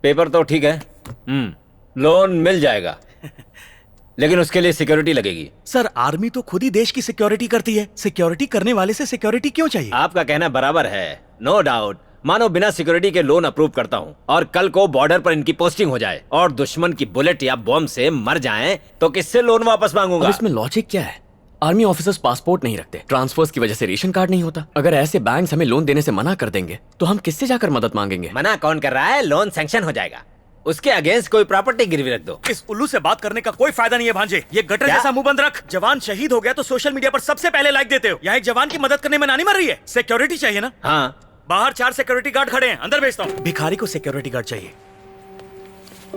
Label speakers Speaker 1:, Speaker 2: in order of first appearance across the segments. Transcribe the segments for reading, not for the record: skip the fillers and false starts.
Speaker 1: Paper तो ठीक है, लोन मिल जाएगा, लेकिन उसके लिए सिक्योरिटी लगेगी।
Speaker 2: सर आर्मी तो खुद ही देश की सिक्योरिटी करती है, सिक्योरिटी करने वाले से सिक्योरिटी क्यों चाहिए?
Speaker 1: आपका कहना बराबर है, नो डाउट। मानो बिना सिक्योरिटी के लोन अप्रूव करता हूँ और कल को बॉर्डर पर इनकी पोस्टिंग हो जाए और दुश्मन की बुलेट या बॉम्ब से मर जाएं, तो किससे लोन वापस मांगूंगा?
Speaker 3: अब इसमें लॉजिक क्या है? आर्मी ऑफिसर्स पासपोर्ट नहीं रखते, ट्रांसफर्स की वजह से रेशन कार्ड नहीं होता। अगर ऐसे बैंक्स हमें लोन देने से मना कर देंगे तो हम किससे जाकर मदद मांगेंगे?
Speaker 1: मना कौन कर रहा है? लोन सैंक्शन हो जाएगा, उसके अगेंस्ट कोई प्रॉपर्टी गिरवी रख दो।
Speaker 2: इस उल्लू से बात करने का कोई फायदा नहीं है भांजे। ये गटर जैसा मुंह बंद रख। जवान शहीद हो गया तो सोशल मीडिया पर सबसे पहले लाइक देते हो। यहाँ एक जवान की मदद करने में नानी मर रही है। सिक्योरिटी चाहिए ना?
Speaker 1: हाँ,
Speaker 2: बाहर 4 सिक्योरिटी गार्ड खड़े हैं, अंदर भेजता हूँ। भिखारी को सिक्योरिटी गार्ड चाहिए।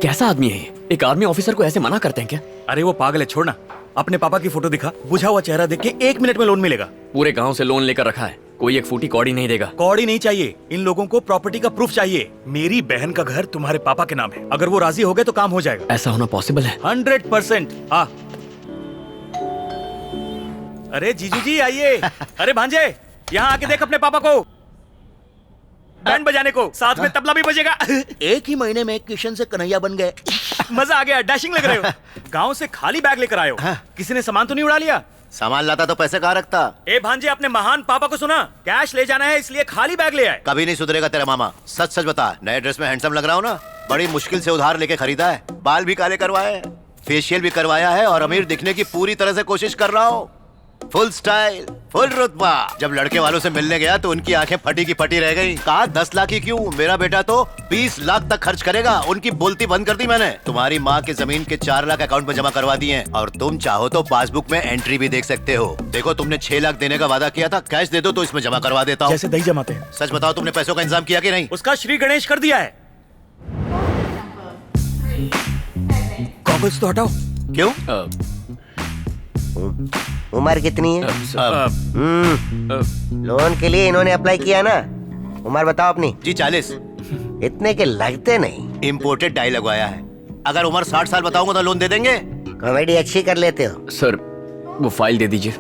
Speaker 3: कैसा आदमी है ये? एक आर्मी ऑफिसर को ऐसे मना करते हैं क्या?
Speaker 2: अरे वो पागल है, छोड़ना। अपने पापा की फोटो दिखा, बुझा हुआ चेहरा देख के 1 मिनट में लोन मिलेगा।
Speaker 3: पूरे गांव से लोन लेकर रखा है, कोई एक फूटी कौड़ी नहीं देगा।
Speaker 2: कौड़ी नहीं चाहिए, इन लोगों को प्रॉपर्टी का प्रूफ चाहिए। मेरी बहन का घर तुम्हारे पापा के नाम है, अगर वो राजी हो गए तो काम हो जाएगा।
Speaker 3: ऐसा होना पॉसिबल है?
Speaker 2: 100%। हाँ। अरे जीजू जी आइए। अरे भांजे यहाँ आके देख अपने पापा को, बैंड बजाने को, साथ में तबला भी बजेगा।
Speaker 4: एक ही महीने में किशन से कन्हैया बन गए।
Speaker 2: मजा आ गया, डैशिंग लग रहे हो। गांव से खाली बैग लेकर आए हो, किसी ने सामान तो नहीं उड़ा लिया?
Speaker 4: सामान लाता तो पैसे कहाँ रखता?
Speaker 2: ए भांजे, अपने महान पापा को सुना, कैश ले जाना है इसलिए खाली बैग ले आए।
Speaker 4: कभी नहीं सुधरेगा तेरा मामा। सच सच बता, नए ड्रेस में हैंडसम लग रहा हूँ ना? बड़ी मुश्किल से उधार लेके खरीदा है, बाल भी काले करवाए हैं, फेशियल भी करवाया है और अमीर दिखने की पूरी तरह से कोशिश कर रहा हूँ। फुल स्टाइल, फुल रुतबा। जब लड़के वालों से मिलने गया तो उनकी आंखें फटी की फटी रह गई। कहा 10 लाख ही क्यों, मेरा बेटा तो 20 लाख तक खर्च करेगा। उनकी बोलती बंद कर दी मैंने। तुम्हारी माँ के जमीन के 4 लाख अकाउंट में जमा करवा दिए हैं और तुम चाहो तो पासबुक में एंट्री भी देख सकते हो। देखो, तुमने 6 लाख देने का वादा किया था, कैश दे दो तो इसमें जमा करवा देता हूँ।
Speaker 2: जैसे दही जमाते हैं।
Speaker 4: सच बताओ, तुमने पैसों का इंतजाम किया कि नहीं?
Speaker 2: उसका श्री गणेश कर दिया है। गॉगल्स तो हटाओ।
Speaker 4: क्यों?
Speaker 5: उम्र कितनी है? लोन के लिए इन्होंने अप्लाई किया ना? उम्र बताओ अपनी।
Speaker 4: जी 40।
Speaker 5: इतने के लगते नहीं।
Speaker 4: इम्पोर्टेड डाई लगवाया है। अगर उम्र 60 साल बताऊंगा तो लोन दे देंगे?
Speaker 5: कॉमेडी अच्छी कर लेते हो।
Speaker 3: सर वो फाइल दे दीजिए।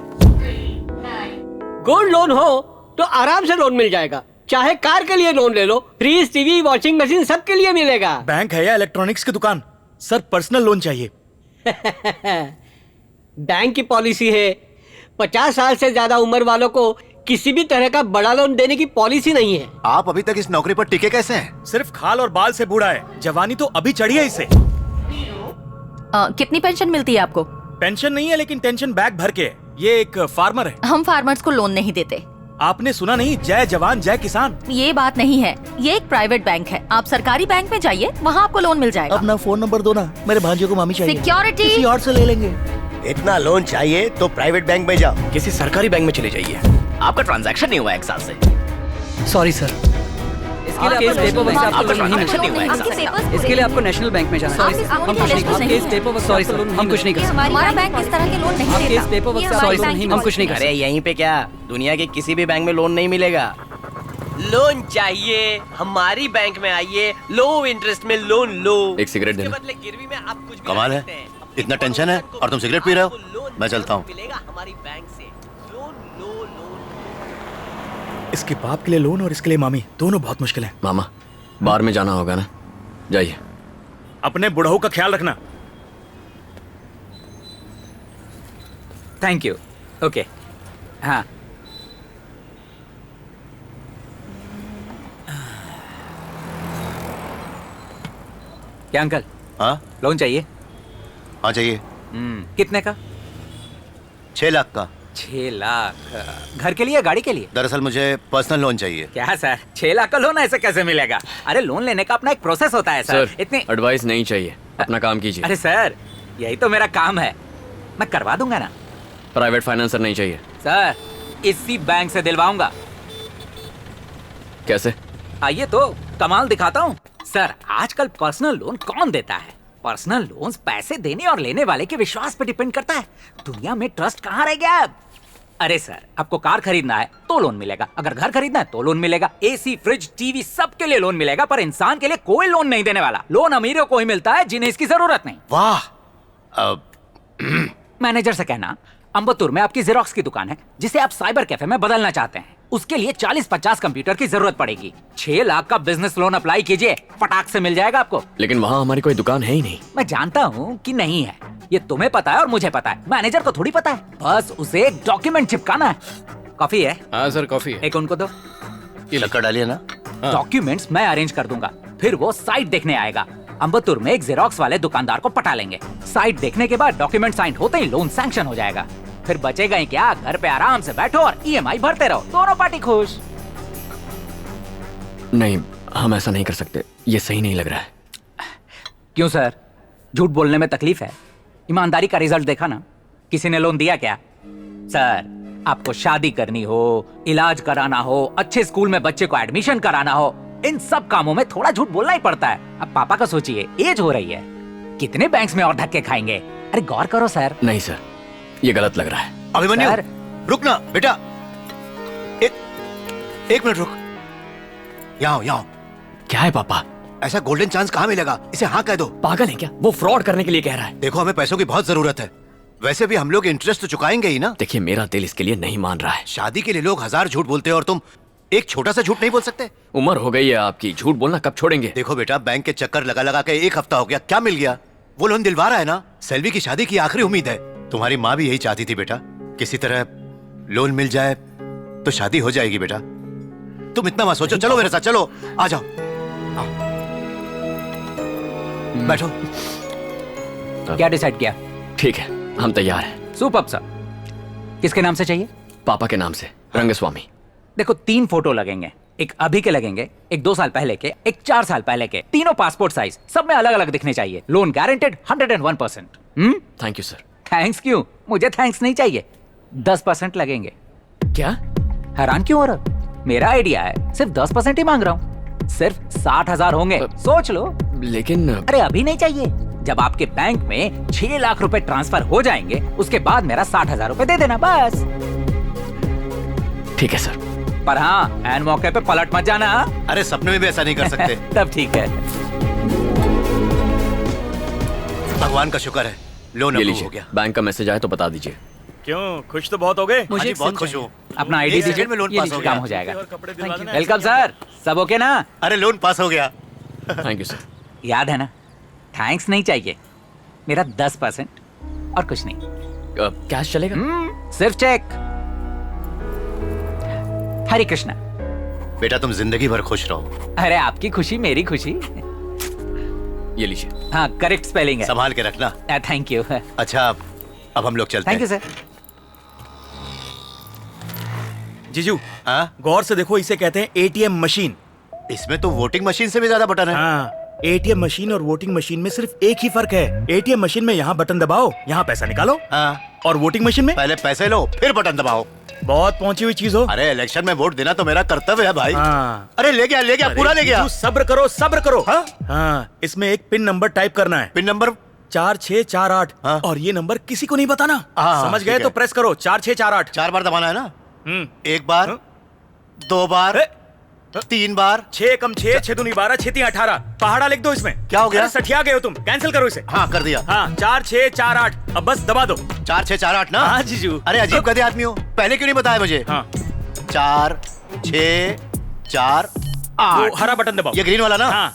Speaker 6: गोल्ड लोन हो तो आराम से लोन मिल जाएगा। चाहे कार के लिए लोन ले लो, फ्रिज, टीवी, वॉशिंग मशीन सबके लिए मिलेगा।
Speaker 2: बैंक है या इलेक्ट्रॉनिक्स की दुकान? सर पर्सनल लोन चाहिए।
Speaker 6: बैंक की पॉलिसी है, 50 साल से ज्यादा उम्र वालों को किसी भी तरह का बड़ा लोन देने की पॉलिसी नहीं है।
Speaker 4: आप अभी तक इस नौकरी पर टिके कैसे हैं?
Speaker 2: सिर्फ खाल और बाल से बूढ़ा है, जवानी तो अभी चढ़ी है इसे।
Speaker 7: कितनी पेंशन मिलती है आपको?
Speaker 2: पेंशन नहीं है, लेकिन टेंशन बैग भर के है। ये एक फार्मर है।
Speaker 7: हम फार्मर्स को लोन नहीं देते।
Speaker 2: आपने सुना नहीं, जय जवान जय किसान?
Speaker 7: ये बात नहीं है, ये एक प्राइवेट बैंक है। आप सरकारी बैंक में जाइए, वहाँ आपको लोन मिल जाएगा।
Speaker 4: अपना फोन नंबर दो ना, मेरे भांजे को मामी चाहिए।
Speaker 7: सिक्योरिटी
Speaker 4: किसी और से ले लेंगे।
Speaker 5: इतना लोन चाहिए तो प्राइवेट बैंक में जाओ।
Speaker 3: किसी सरकारी बैंक में चले जाइए। आपका ट्रांजैक्शन नहीं हुआ 1 साल से।
Speaker 8: सॉरी सर, इसके लिए आपको पेपर वर्क से आपको लोन नहीं मिल
Speaker 7: आपके
Speaker 8: इसके लिए आपको नेशनल बैंक में जाना है।
Speaker 7: आप इस लोन की लिस्ट में नहीं
Speaker 8: पेपर वर्क सॉरी सर, हम कुछ नहीं कर सकते।
Speaker 7: हमारा बैंक इस तरह के लोन नहीं
Speaker 8: आपके
Speaker 7: देता।
Speaker 8: इस पेपर वर्क
Speaker 7: ये
Speaker 8: से
Speaker 7: हमारी
Speaker 8: सॉरी सर,
Speaker 7: बैंक की
Speaker 8: हम कुछ नहीं कर
Speaker 9: अरे
Speaker 8: सकते।
Speaker 9: यहीं पे क्या, दुनिया के किसी भी बैंक में लोन नहीं मिलेगा। लोन चाहिए, हमारी बैंक में आइए, लो इंटरेस्ट में लोन लो।
Speaker 3: एक सिगरेट देना।
Speaker 9: बदले गिरवी में आप कुछ भी
Speaker 4: कमाल है, इतना टेंशन है और तुम सिगरेट पी रहे हो? मैं चलता हूँ।
Speaker 9: मिलेगा हमारी बैंक से। लोन लो, लोन।
Speaker 2: इसके बाप के लिए लोन और इसके लिए मामी, दोनों बहुत मुश्किल है।
Speaker 3: मामा बार में जाना होगा ना, जाइए।
Speaker 2: अपने बुढ़ऊ का ख्याल रखना।
Speaker 8: Thank you. ओके हाँ, क्या अंकल
Speaker 4: हाँ
Speaker 8: लोन चाहिए?
Speaker 4: हाँ चाहिए।
Speaker 8: कितने का?
Speaker 4: 6 लाख का।
Speaker 8: 6 लाख? घर के लिए, गाड़ी के लिए?
Speaker 4: दरअसल मुझे पर्सनल लोन चाहिए।
Speaker 8: क्या सर, 6 लाख का लोन ऐसे कैसे मिलेगा? अरे लोन लेने का अपना एक प्रोसेस होता है सर। इतनी
Speaker 3: एडवाइस नहीं चाहिए, अपना काम कीजिए।
Speaker 8: अरे सर, यही तो मेरा काम है, मैं करवा दूंगा ना।
Speaker 3: प्राइवेट फाइनेंसर नहीं चाहिए
Speaker 8: सर, इसी बैंक से दिलवाऊंगा।
Speaker 3: कैसे?
Speaker 8: आइए तो कमाल दिखाता हूँ। सर, आजकल पर्सनल लोन कौन देता है? पर्सनल लोन्स पैसे देने और लेने वाले के विश्वास पर डिपेंड करता है। दुनिया में ट्रस्ट कहाँ रह गया अब? अरे सर, आपको कार खरीदना है तो लोन मिलेगा, अगर घर खरीदना है तो लोन मिलेगा, एसी, फ्रिज, टीवी सबके लिए लोन मिलेगा, पर इंसान के लिए कोई लोन नहीं देने वाला। लोन अमीरों को ही मिलता है जिन्हें इसकी जरूरत नहीं।
Speaker 4: वाह।
Speaker 8: मैनेजर से कहना, अम्बत्तूर में आपकी जेरोक्स की दुकान है जिसे आप साइबर कैफे में बदलना चाहते हैं। उसके लिए 40-50 कंप्यूटर की जरूरत पड़ेगी। 6 लाख का बिजनेस लोन अप्लाई कीजिए, फटाक से मिल जाएगा आपको।
Speaker 3: लेकिन वहाँ हमारी कोई दुकान है ही नहीं।
Speaker 8: मैं जानता हूँ कि नहीं है, ये तुम्हें पता है और मुझे पता है, मैनेजर को थोड़ी पता है। बस उसे एक डॉक्यूमेंट चिपकाना है। कॉफी है?
Speaker 1: हाँ सर कॉफी है।
Speaker 8: एक उनको दो।
Speaker 4: शक्कर डालिए ना।
Speaker 8: डॉक्यूमेंट्स मैं अरेंज कर दूंगा, फिर वो साइट देखने आएगा। अम्बत्तूर में एक जेरोक्स वाले दुकानदार को पटा लेंगे। साइट देखने के बाद डॉक्यूमेंट साइन होते ही लोन सैंक्शन हो जाएगा। फिर बचेगा ही क्या, घर पे आराम से बैठो और ईएमआई भरते रहो, दोनों पार्टी खुश।
Speaker 3: नहीं, हम ऐसा नहीं कर सकते, ये सही नहीं लग रहा है।
Speaker 8: क्यों सर, झूठ बोलने में तकलीफ है? ईमानदारी का रिजल्ट देखा ना, किसी ने लोन दिया क्या? सर, आपको शादी करनी हो, इलाज कराना हो, अच्छे स्कूल में बच्चे को एडमिशन कराना हो, इन सब कामों में थोड़ा झूठ बोलना ही पड़ता है। अब पापा का सोचिए, एज हो रही है, कितने बैंक्स में और धक्के खाएंगे? अरे गौर करो सर।
Speaker 3: नहीं सर, ये गलत लग रहा है।
Speaker 4: अभिमन्यु,
Speaker 8: सर।
Speaker 4: रुक ना बेटा, एक मिनट रुक। यहाँ
Speaker 3: क्या है पापा?
Speaker 4: ऐसा गोल्डन चांस कहाँ मिलेगा? इसे हाँ कह दो।
Speaker 3: पागल है क्या? वो फ्रॉड करने के लिए कह रहा है।
Speaker 4: देखो, हमें पैसों की बहुत जरूरत है, वैसे भी हम लोग इंटरेस्ट तो चुकाएंगे ही ना।
Speaker 3: देखिए, मेरा दिल इसके लिए नहीं मान रहा है।
Speaker 4: शादी के लिए लोग 1000 झूठ बोलते हैं और तुम एक छोटा सा झूठ नहीं बोल सकते?
Speaker 3: उम्र हो गई है आपकी, झूठ बोलना कब छोड़ेंगे?
Speaker 4: देखो बेटा, बैंक के चक्कर लगा लगा के 1 हफ्ता हो गया, क्या मिल गया? वो लोन दिलवा रहा है ना। सेल्वी की शादी की आखिरी उम्मीद है। तुम्हारी माँ भी यही चाहती थी बेटा, किसी तरह लोन मिल जाए तो शादी हो जाएगी बेटा। तुम इतना मत सोचो, चलो मेरे साथ, चलो आ जाओ। बैठो।
Speaker 8: क्या डिसाइड किया?
Speaker 3: ठीक है, हम तैयार हैं।
Speaker 8: Superb sir. किसके नाम से चाहिए?
Speaker 3: पापा के नाम से, रंगस्वामी।
Speaker 8: देखो, 3 फोटो लगेंगे, एक अभी के लगेंगे, एक 2 साल पहले के, एक 4 साल पहले के, तीनों पासपोर्ट साइज, सब में अलग अलग दिखने चाहिए। Loan guaranteed 101%।
Speaker 3: Thank you sir.
Speaker 8: Thanks क्यों? मुझे थैंक्स नहीं चाहिए। 10% लगेंगे।
Speaker 3: क्या?
Speaker 8: हैरान क्यों हो रहा हो? मेरा आइडिया है, सिर्फ 10% ही मांग रहा हूँ। सिर्फ 60,000 होंगे, सोच लो।
Speaker 3: लेकिन
Speaker 8: अरे अभी नहीं चाहिए, जब आपके बैंक में 6 लाख रुपए ट्रांसफर हो जाएंगे, उसके बाद मेरा 60,000 रुपए दे देना बस।
Speaker 3: ठीक है सर।
Speaker 8: पर हाँ, एन मौके पे पलट मत जाना।
Speaker 4: अरे सपने में भी ऐसा नहीं कर सकते।
Speaker 8: तब ठीक है।
Speaker 4: भगवान का शुक्र है, लोन
Speaker 3: ये
Speaker 4: अप्रूव हो
Speaker 3: लीजिए,
Speaker 4: गया।
Speaker 3: बैंक का मैसेज आए तो बता दीजिए।
Speaker 2: क्यों, खुश तो बहुत हो गए?
Speaker 4: हाँ जी, बहुत खुश हूँ।
Speaker 8: अपना आईडी
Speaker 4: एक
Speaker 8: दीजिए,
Speaker 4: सेकंड में लोन
Speaker 8: ये
Speaker 4: पास हो
Speaker 8: लीजिए,
Speaker 4: गया।
Speaker 8: काम हो जाएगा।
Speaker 2: और कपड़े दिलवा देना।
Speaker 8: वेलकम सर, सब ओके ना?
Speaker 4: अरे लोन पास हो गया।
Speaker 3: Thank you sir.
Speaker 8: याद है ना, थैंक्स नहीं चाहिए, मेरा 10% और कुछ नहीं।
Speaker 3: कैश चलेगा?
Speaker 8: सिर्फ चेक। हरे कृष्णा।
Speaker 4: बेटा, तुम जिंदगी भर खुश रहो।
Speaker 8: अरे आपकी खुशी मेरी खुशी।
Speaker 3: ये लीजिए।
Speaker 8: हाँ, करेक्ट स्पेलिंग है।
Speaker 4: संभाल के रखना।
Speaker 8: Thank you.
Speaker 4: अच्छा, अब हम लोग चलते
Speaker 8: थैंक यू
Speaker 4: हैं।
Speaker 8: सर।
Speaker 2: जीजू,
Speaker 4: हाँ?
Speaker 2: गौर से देखो, इसे कहते हैं एटीएम मशीन।
Speaker 4: इसमें तो वोटिंग मशीन से भी ज्यादा बटन है।
Speaker 2: हाँ, एटीएम मशीन और वोटिंग मशीन में सिर्फ एक ही फर्क है। एटीएम मशीन में यहाँ बटन दबाओ, यहाँ पैसा निकालो।
Speaker 4: हाँ।
Speaker 2: और वोटिंग मशीन में
Speaker 4: पहले पैसे लो, फिर बटन दबाओ।
Speaker 2: बहुत पहुंची हुई चीज हो।
Speaker 4: अरे इलेक्शन में वोट देना तो मेरा कर्तव्य है भाई।
Speaker 2: हाँ।
Speaker 4: अरे ले गया पूरा ले गया।
Speaker 2: जीजू, सब्र करो, सब्र करो।
Speaker 4: हाँ?
Speaker 2: हाँ, इसमें एक पिन नंबर टाइप करना है,
Speaker 4: पिन नंबर
Speaker 2: 4648।
Speaker 4: हाँ?
Speaker 2: और ये नंबर किसी को नहीं बताना।
Speaker 4: हाँ,
Speaker 2: समझ
Speaker 4: ठीक
Speaker 2: गए
Speaker 4: है।
Speaker 2: तो प्रेस करो 4648।
Speaker 4: 4 बार दबाना है ना?
Speaker 2: हम्म।
Speaker 4: 1 बार,
Speaker 2: हाँ?
Speaker 4: 2 बार,
Speaker 2: ए?
Speaker 4: 3 बार।
Speaker 2: 6 कम 6, 6 दूनी 12, 6 3 18। पहाड़ा लिख दो इसमें।
Speaker 4: क्या हो गया?
Speaker 2: अरे सठिया गए हो तुम, कैंसिल करो इसे।
Speaker 4: हाँ, कर दिया।
Speaker 2: हाँ, 4648। अब बस दबा दो।
Speaker 4: 4648 ना?
Speaker 2: हाँ जीजू।
Speaker 4: अरे अजीब गधे आदमी हो, पहले क्यों नहीं बताया मुझे?
Speaker 2: हाँ,
Speaker 4: 4 6 4
Speaker 2: वो
Speaker 4: 8।
Speaker 2: हरा बटन दबाओ।
Speaker 4: ये ग्रीन वाला ना?
Speaker 2: हाँ,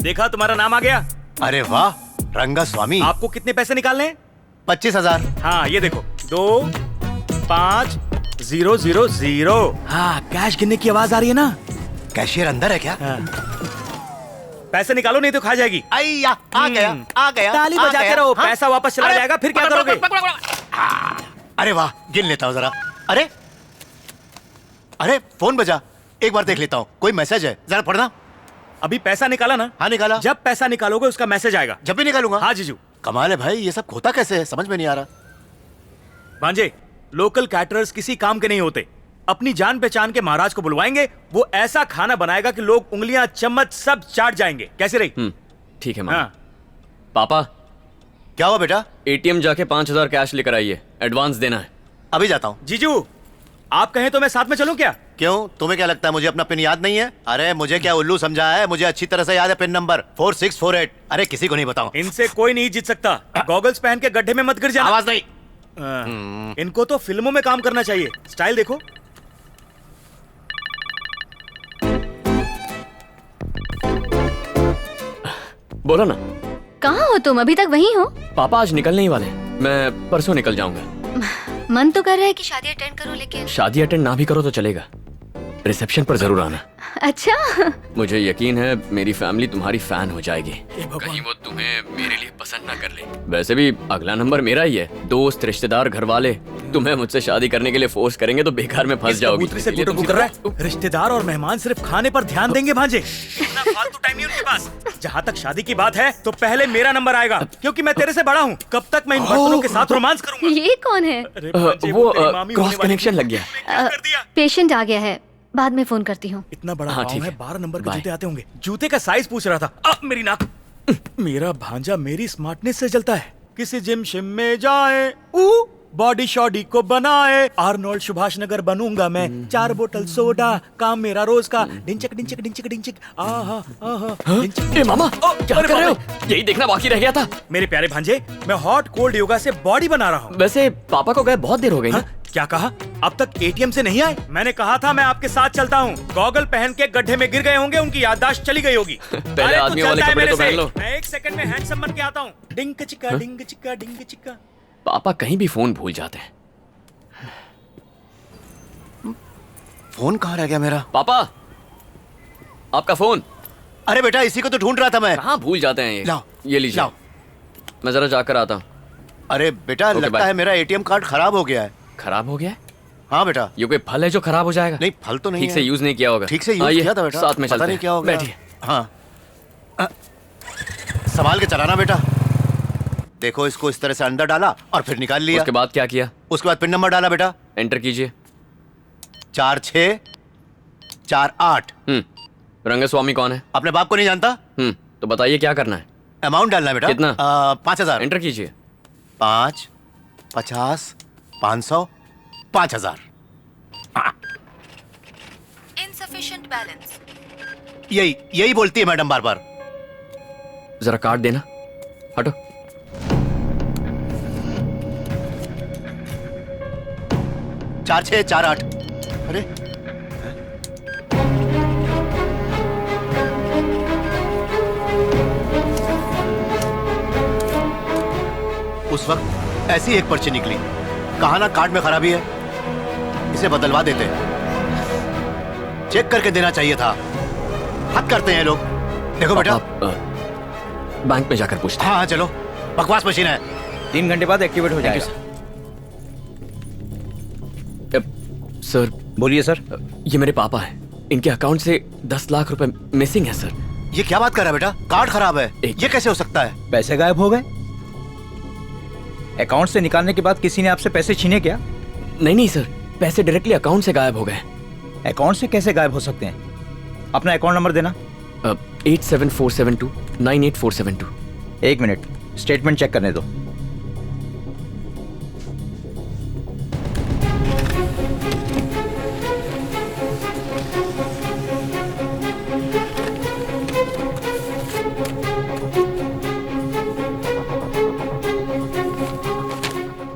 Speaker 2: देखा तुम्हारा नाम आ गया।
Speaker 4: अरे वाह, रंगास्वामी।
Speaker 2: आपको कितने पैसे निकालने हैं?
Speaker 4: 25,000।
Speaker 2: हाँ, ये देखो, 2 5 0 0 0। हाँ, कैश गिनने की आवाज आ रही है ना?
Speaker 4: कैशियर अंदर है क्या?
Speaker 2: हाँ। पैसे निकालो, नहीं तो खा जाएगी।
Speaker 4: आइया, आ गया, आ गया।
Speaker 2: ताली
Speaker 4: आ
Speaker 2: बजाते
Speaker 4: गया।
Speaker 2: रहो,
Speaker 4: हाँ?
Speaker 2: पैसा वापस चला
Speaker 4: अरे,
Speaker 2: जाएगा, फिर क्या करोगे?
Speaker 4: अरे वाह, गिन लेता हूँ जरा। अरे अरे, फोन बजा, एक बार देख लेता हूँ, कोई मैसेज है, जरा पढ़ना।
Speaker 2: अभी पैसा निकाला ना?
Speaker 4: हाँ, निकाला।
Speaker 2: जब पैसा निकालोगे उसका मैसेज आएगा।
Speaker 4: जब भी निकालूंगा।
Speaker 2: हाँ जीजू।
Speaker 4: कमाल है भाई, ये सब होता कैसे है, समझ में नहीं आ रहा।
Speaker 2: भांजे, लोकल कैटरर्स किसी काम के नहीं होते। अपनी जान पहचान के महाराज को बुलवाएंगे, वो ऐसा खाना बनाएगा कि लोग उंगलियां, चम्मच सब चाट जाएंगे। कैसे रही?
Speaker 3: ठीक है मामा।
Speaker 2: हाँ।
Speaker 3: पापा,
Speaker 4: क्या हुआ बेटा?
Speaker 3: एटीएम जाके 5,000 कैश लेकर आइए, एडवांस देना है।
Speaker 4: अभी जाता हूँ।
Speaker 2: जीजू, आप कहें तो मैं साथ में चलूं क्या?
Speaker 4: क्यों, तुम्हें क्या लगता है मुझे अपना पिन याद नहीं है? अरे मुझे क्या उल्लू समझा है, मुझे अच्छी तरह से याद है पिन नंबर 4648। अरे किसी को नहीं बताऊं।
Speaker 2: इनसे कोई नहीं जीत सकता। गॉगल्स पहन के गड्ढे में मत गिर जाना।
Speaker 4: आवाज नहीं।
Speaker 2: इनको तो फिल्मों में काम करना चाहिए। स्टाइल देखो।
Speaker 3: बोलो ना।
Speaker 10: कहाँ हो तुम? अभी तक वहीं हो?
Speaker 3: पापा आज निकलने ही वाले हैं। मैं परसों निकल जाऊंगा।
Speaker 10: मन तो कर रहा है कि शादी अटेंड करो, लेकिन
Speaker 3: शादी अटेंड ना भी करो तो चलेगा, रिसेप्शन पर जरूर आना।
Speaker 10: अच्छा।
Speaker 3: मुझे यकीन है मेरी फैमिली तुम्हारी फैन हो जाएगी। कहीं वो तुम्हें मेरे लिए पसंद ना कर ले। वैसे भी अगला नंबर मेरा ही है। दोस्त, रिश्तेदार, घर वाले तुम्हें मुझसे शादी करने के लिए फोर्स करेंगे तो बेकार में फंस जाओगी।
Speaker 2: से गुटगु कर रहा है। रिश्तेदार और मेहमान सिर्फ खाने पर ध्यान देंगे भांजे। इतना फालतू टाइम नहीं उनके पास। जहाँ तक शादी की बात है तो पहले मेरा नंबर आएगा, क्योंकि मैं तेरे से बड़ा हूँ। कब तक मैं इन बर्तनों के साथ रोमांस करूंगा?
Speaker 10: ये कौन है?
Speaker 3: वो क्रॉस कनेक्शन लग गया।
Speaker 10: पेशेंट आ गया है, बाद में फोन करती हूँ।
Speaker 2: इतना बड़ा
Speaker 3: हाँ,
Speaker 2: पाँव
Speaker 3: ठीक
Speaker 2: है,
Speaker 3: है।
Speaker 2: 12 नंबर के
Speaker 3: बाय।
Speaker 2: जूते आते होंगे। जूते का साइज पूछ रहा था। अब मेरी नाक। मेरा भांजा मेरी स्मार्टनेस से जलता है। किसी जिम शिम में जाए, बॉडी शॉडी को बनाए। आर्नोल्ड सुभाष नगर बनूंगा मैं। 4 बोतल सोडा, काम मेरा रोज का। डिंचक डिंचक डिंचक डिंचक। आहा आहा।
Speaker 3: ए मामा, क्या कर रहे हो? यही देखना बाकी रह गया था।
Speaker 2: मेरे प्यारे भांजे, मैं हॉट कोल्ड योगा से बॉडी बना रहा हूँ।
Speaker 3: वैसे पापा को गए बहुत देर हो गई ना?
Speaker 2: क्या कहा? अब तक एटीएम से नहीं आए? मैंने कहा था मैं आपके साथ चलता हूँ। गॉगल पहन के गड्ढे में गिर गए होंगे, उनकी याददाश्त चली गई होगी।
Speaker 3: पहले आदमियों वाले कपड़े तो पहन लो।
Speaker 2: मैं 1 सेकंड में हैंडसम बन के आता हूँ। डिंग चिक्का डिंग चिक्का डिंग चिक्का।
Speaker 3: पापा कहीं भी फोन भूल जाते हैं।
Speaker 4: फोन कहाँ रह गया मेरा?
Speaker 3: पापा, आपका फोन।
Speaker 4: अरे बेटा, इसी को तो ढूंढ रहा था मैं।
Speaker 3: कहाँ भूल जाते हैं ये?
Speaker 4: लाओ,
Speaker 3: ये लीजिए।
Speaker 4: लाओ।
Speaker 3: मैं जरा जाकर आता हूँ।
Speaker 4: अरे बेटा,
Speaker 3: ओके,
Speaker 4: लगता
Speaker 3: बाय।
Speaker 4: है मेरा एटीएम कार्ड खराब हो गया है।
Speaker 3: खराब हो गया है?
Speaker 4: हाँ बेटा।
Speaker 3: ये कोई फल है जो खराब हो जाएगा?
Speaker 4: नहीं, फल तो नहीं
Speaker 3: ठीक
Speaker 4: है।
Speaker 3: से यूज नहीं किया होगा।
Speaker 4: ठीक से यूज
Speaker 3: आइए,
Speaker 4: किया था बेटा।
Speaker 3: साथ में
Speaker 4: पता
Speaker 3: चलते
Speaker 4: नहीं
Speaker 3: हैं।
Speaker 4: क्या हो गया।
Speaker 3: बैठिए।
Speaker 4: हाँ। संभाल के चलाना बेटा। देखो, इसको इस तरह से अंदर डाला और फिर निकाल लिया।
Speaker 3: उसके बाद क्या किया?
Speaker 4: उसके बाद पिन नंबर डाला बेटा।
Speaker 3: एंटर कीजिए।
Speaker 4: 4648।
Speaker 3: रंगस्वामी कौन है?
Speaker 4: अपने बाप को नहीं जानता?
Speaker 3: तो बताइए क्या करना है?
Speaker 4: अमाउंट डालना है बेटा।
Speaker 3: कितना?
Speaker 4: 5000।
Speaker 3: एंटर कीजिए।
Speaker 4: 5, 50, 500, 5000।
Speaker 7: Insufficient balance.
Speaker 4: यही बोलती है मैडम बार बार।
Speaker 3: जरा कार्ड देना। हटो।
Speaker 4: चार 6 4 8। अरे उस वक्त ऐसी एक पर्ची निकली। कहा ना कार्ड में खराबी है, इसे बदलवा देते। चेक करके देना चाहिए था। हद करते हैं लोग। देखो बेटा,
Speaker 3: बैंक में जाकर पूछते हैं।
Speaker 4: हाँ चलो। बकवास मशीन है।
Speaker 2: 3 घंटे बाद एक्टिवेट हो जाएगा।
Speaker 3: सर,
Speaker 2: बोलिए सर।
Speaker 3: ये मेरे पापा हैं। इनके अकाउंट से 10 लाख रुपए मिसिंग है सर।
Speaker 4: ये क्या बात कर रहा है बेटा? कार्ड खराब है। ये कैसे हो सकता है?
Speaker 2: पैसे गायब हो गए? अकाउंट से निकालने के बाद किसी ने आपसे पैसे छीने क्या?
Speaker 3: नहीं सर, पैसे डायरेक्टली अकाउंट से गायब हो गए।
Speaker 2: अकाउंट से कैसे गायब हो सकते हैं? अपना अकाउंट नंबर देना।
Speaker 3: 87472 98472।
Speaker 2: 1 मिनट, स्टेटमेंट चेक करने दो।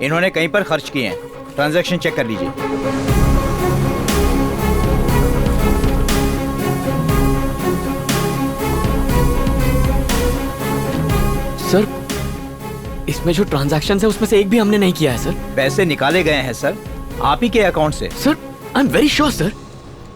Speaker 2: इन्होंने कहीं पर खर्च किए हैं। ट्रांजैक्शन चेक कर लीजिए।
Speaker 3: सर, इसमें जो ट्रांजैक्शन है उसमें से एक भी हमने नहीं किया है सर।
Speaker 2: पैसे निकाले गए हैं सर, आप ही के अकाउंट से।
Speaker 3: Sir, I am very sure sir.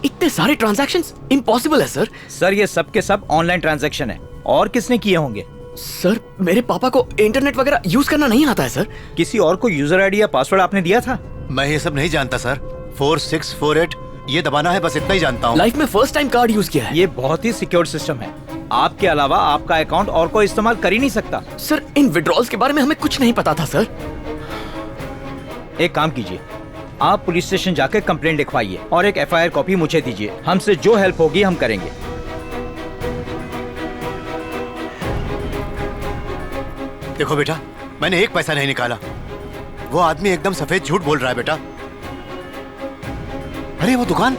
Speaker 3: इतने सारे ट्रांजैक्शंस इम्पॉसिबल है सर।
Speaker 2: सर, ये सब के सब ऑनलाइन ट्रांजैक्शन है। और किसने किए होंगे?
Speaker 3: सर, मेरे पापा को इंटरनेट वगैरह यूज करना नहीं आता है सर।
Speaker 2: किसी और को यूजर आईडी या पासवर्ड आपने दिया था?
Speaker 4: मैं ये सब नहीं जानता सर। 4648 ये दबाना है, बस इतना ही जानता हूँ।
Speaker 3: लाइफ में फर्स्ट टाइम कार्ड यूज किया है।
Speaker 2: ये बहुत ही सिक्योर सिस्टम है। आपके अलावा आपका अकाउंट और कोई इस्तेमाल कर ही नहीं सकता।
Speaker 3: सर, इन विड्रॉल्स के बारे में हमें कुछ नहीं पता था सर।
Speaker 2: एक काम कीजिए, आप पुलिस स्टेशन जाकर कंप्लेंट लिखवाइए और एक FIR कॉपी मुझे दीजिए। हमसे जो हेल्प होगी हम करेंगे।
Speaker 4: देखो बेटा, मैंने एक पैसा नहीं निकाला। वो आदमी एकदम सफेद झूठ बोल रहा है बेटा। अरे वो दुकान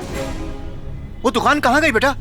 Speaker 4: कहाँ गई बेटा?